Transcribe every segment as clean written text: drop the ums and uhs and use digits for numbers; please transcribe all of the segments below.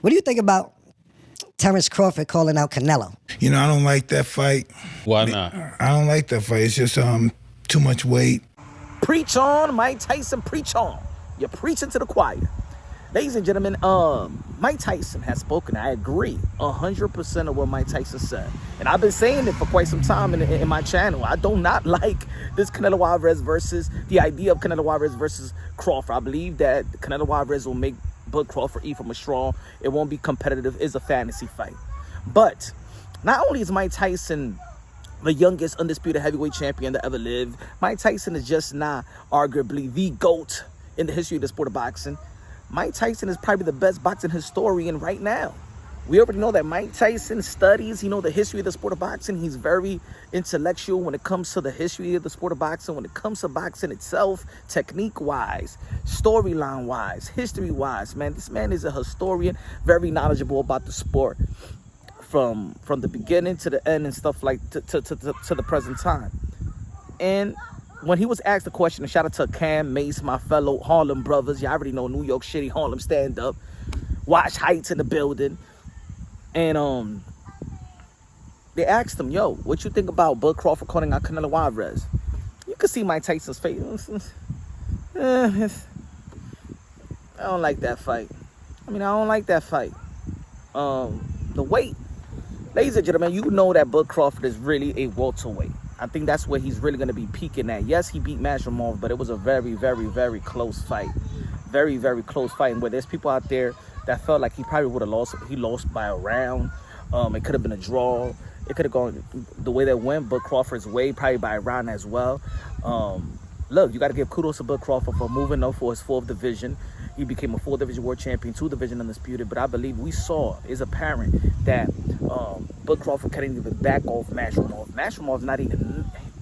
What do you think about Terence Crawford calling out Canelo? You know, I don't like that fight. Why not? I don't like that fight. It's just too much weight. Preach on, Mike Tyson, preach on. You're preaching to the choir. Ladies and gentlemen, Mike Tyson has spoken. I agree 100% of what Mike Tyson said. And I've been saying it for quite some time in my channel. I do not like this Canelo Alvarez the idea of Canelo Alvarez versus Crawford. I believe that Canelo Alvarez will make Bud Crawford eat from a straw. It won't be competitive. It's a fantasy fight. But not only is Mike Tyson the youngest undisputed heavyweight champion that ever lived, Mike Tyson is just not arguably the GOAT in the history of the sport of boxing. Mike Tyson is probably the best boxing historian right now. We already know that Mike Tyson studies, the history of the sport of boxing. He's very intellectual when it comes to the history of the sport of boxing, when it comes to boxing itself, technique-wise, storyline-wise, history-wise. Man, this man is a historian, very knowledgeable about the sport from the beginning to the end and stuff like to the present time. And when he was asked the question, and shout out to Cam, Mase, my fellow Harlem brothers. Y'all already know New York Shitty, Harlem stand-up. Watch Heights in the building. And they asked him, yo, what you think about Bud Crawford calling out Canelo Alvarez? You can see Mike Tyson's face. I don't like that fight. I don't like that fight. The weight. Ladies and gentlemen, you know that Bud Crawford is really a welterweight. I think that's where he's really going to be peaking at. Yes, he beat Madrimov, but it was a very, very, very close fight. Very, very close fight. And where there's people out there that felt like he probably would have lost. He lost by a round. It could have been a draw. It could have gone the way that went, Bud Crawford's way, probably by a round as well. Look, you got to give kudos to Bud Crawford for moving up for his 4th division. He became a 4-division world champion, 2-division undisputed. But I believe it's apparent that Bud Crawford couldn't even back off Madrimov. Madrimov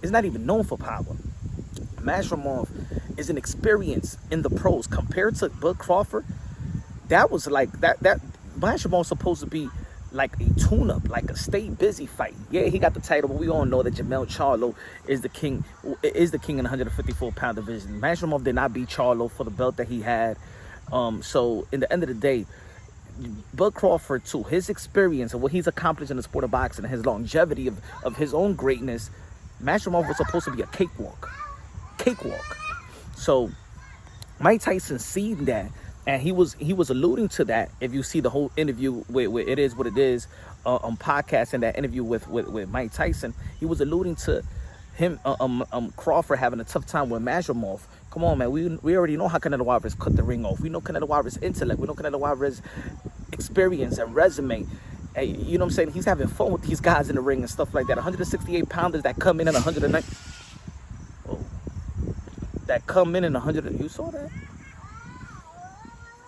is not even known for power. Madrimov is an experience in the pros compared to Bud Crawford. That was like that Madrimov was supposed to be like a tune-up, like a stay busy fight. Yeah, he got the title, but we all know that Jamel Charlo is the king in the 154-pound division. Madrimov did not beat Charlo for the belt that he had. So in the end of the day, Bud Crawford, too, his experience and what he's accomplished in the sport of boxing and his longevity of his own greatness, Madrimov was supposed to be a cakewalk. So Mike Tyson seen that, and he was alluding to that. If you see the whole interview where It Is What It Is on podcast, and that interview with Mike Tyson, he was alluding to him Crawford having a tough time with Madrimov. Come on, man. We already know how Canelo Alvarez cut the ring off. We know Canelo Alvarez's intellect. We know Canelo Alvarez's experience and resume. Hey, you know what I'm saying? He's having fun with these guys in the ring and stuff like that. 168 pounders that come in at 190. Oh, that come in 100. You saw that?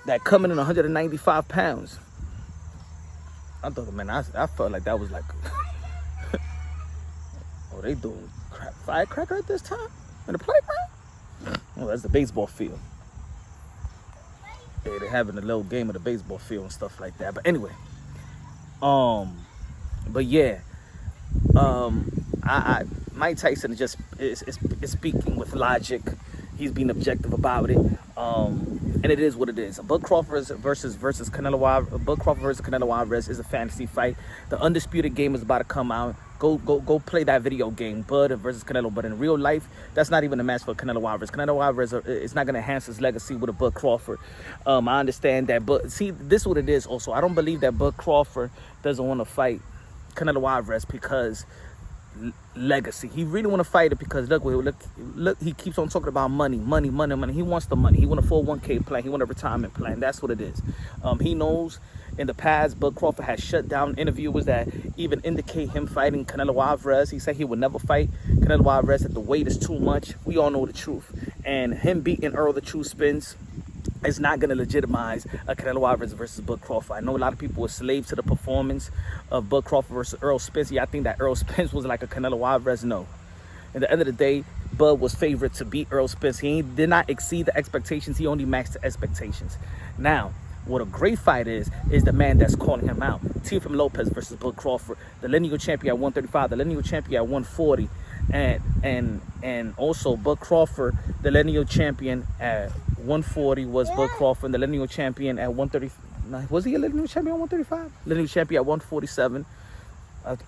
That come in at 195 pounds. I thought, man, I felt like that was like, oh, they doing firecracker at this time in the playground. Oh, that's the baseball field. Yeah, they're having a little game of the baseball field and stuff like that. But anyway, but yeah, Mike Tyson is speaking with logic. He's being objective about it. And it is what it is. Bud Crawford versus Canelo Alvarez. Bud Crawford versus Canelo Alvarez is a fantasy fight. The undisputed game is about to come out. Go play that video game, Bud versus Canelo. But in real life, that's not even a match for Canelo Alvarez. Canelo Alvarez is not going to enhance his legacy with a Bud Crawford. I understand that, but see, this is what it is. Also, I don't believe that Bud Crawford doesn't want to fight Canelo Alvarez because legacy. He really want to fight it because look, he keeps on talking about money. He wants the money. He want a 401k plan. He want a retirement plan. That's what it is. He knows in the past Bud Crawford has shut down interviewers that even indicate him fighting Canelo Alvarez. He said he would never fight Canelo Alvarez, that the weight is too much. We all know the truth. And him beating Earl the True Spence is not going to legitimize a Canelo Alvarez versus Bud Crawford. I know a lot of people were slaves to the performance of Bud Crawford versus Earl Spence. Yeah, I think that Earl Spence was like a Canelo Alvarez. No. At the end of the day, Bud was favored to beat Earl Spence. He did not exceed the expectations. He only matched the expectations. Now, what a great fight is the man that's calling him out. Teofimo Lopez versus Bud Crawford, the lineal champion at 135, the lineal champion at 140, and also Bud Crawford, the lineal champion at 140 was Bud Crawford, the lineal champion at 130. Was he a linear champion at 135? Linear champion at 147,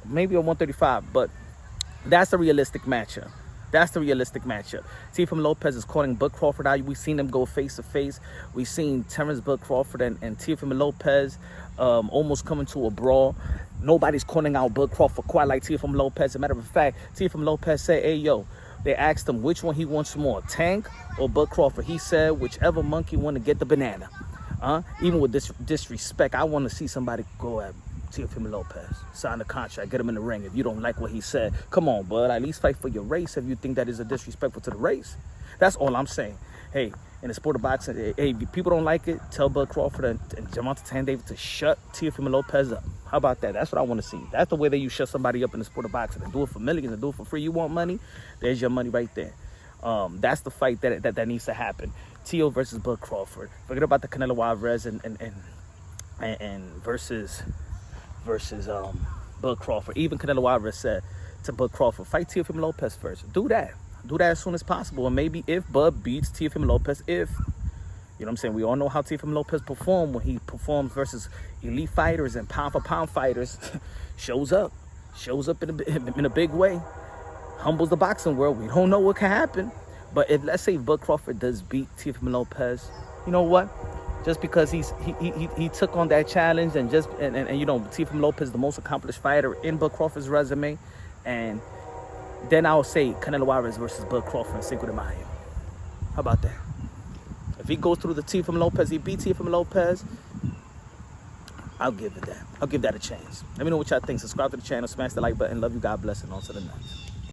maybe at 135. But that's the realistic matchup. That's the realistic matchup. Teofimo Lopez is calling Bud Crawford out. We've seen them go face to face. We've seen Terence Bud Crawford and Teofimo Lopez almost coming to a brawl. Nobody's calling out Bud Crawford quite like Teofimo Lopez. As a matter of fact, Teofimo Lopez said, hey, yo, they asked him which one he wants more, Tank or Bud Crawford. He said, whichever monkey want to get the banana. Even with this disrespect, I want to see somebody go at Teofimo Lopez, sign the contract, get him in the ring. If you don't like what he said, come on, bud, at least fight for your race if you think that is a disrespectful to the race. That's all I'm saying. Hey, in the sport of boxing, hey, if people don't like it, tell Bud Crawford and Gervonta Tank Davis to shut Teofimo Lopez up. How about that? That's what I want to see. That's the way that you shut somebody up in the sport of boxing. And do it for millions and do it for free. You want money? There's your money right there. That's the fight that needs to happen. Teo versus Bud Crawford. Forget about the Canelo Alvarez and versus Bud Crawford. Even Canelo Alvarez said to Bud Crawford, fight Teofimo Lopez first. Do that as soon as possible. And maybe if Bud beats Teofimo Lopez, you know what I'm saying, we all know how Teofimo Lopez performed when he performs versus elite fighters and pound for pound fighters. shows up in a big way, humbles the boxing world. We don't know what can happen, but if, let's say, Bud Crawford does beat Teofimo Lopez, you know what? Just because he took on that challenge and you know, Teofimo Lopez is the most accomplished fighter in Bud Crawford's resume, and then I'll say Canelo Alvarez versus Bud Crawford in Cinco de Mayo. How about that? If he goes through the Teofimo Lopez, he beats Teofimo Lopez, I'll give it that. I'll give that a chance. Let me know what y'all think. Subscribe to the channel, smash the like button. Love you, God bless, and on to the next.